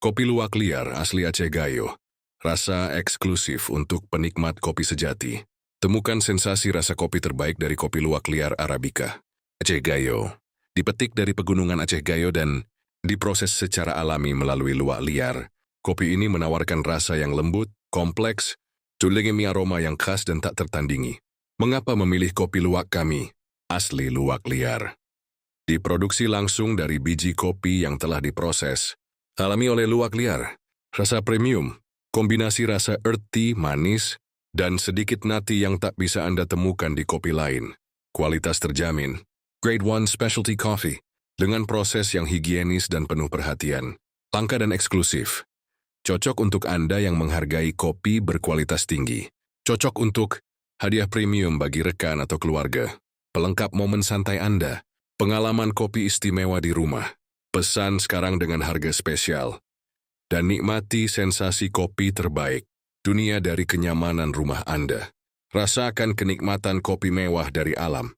Kopi luwak liar asli Aceh Gayo. Rasa eksklusif untuk penikmat kopi sejati. Temukan sensasi rasa kopi terbaik dari kopi luwak liar Arabica. Aceh Gayo. Dipetik dari pegunungan Aceh Gayo dan diproses secara alami melalui luwak liar. Kopi ini menawarkan rasa yang lembut, kompleks, dengan aroma yang khas dan tak tertandingi. Mengapa memilih kopi luwak kami? Asli luwak liar. Diproduksi langsung dari biji kopi yang telah diproses. Alami oleh luwak liar. Rasa premium, kombinasi rasa earthy, manis, dan sedikit nati yang tak bisa Anda temukan di kopi lain. Kualitas terjamin. Grade 1 Specialty Coffee. Dengan proses yang higienis dan penuh perhatian. Langka dan eksklusif. Cocok untuk Anda yang menghargai kopi berkualitas tinggi. Cocok untuk hadiah premium bagi rekan atau keluarga. Pelengkap momen santai Anda. Pengalaman kopi istimewa di rumah. Pesan sekarang dengan harga spesial. Dan nikmati sensasi kopi terbaik. Dunia dari kenyamanan rumah Anda. Rasakan kenikmatan kopi mewah dari alam.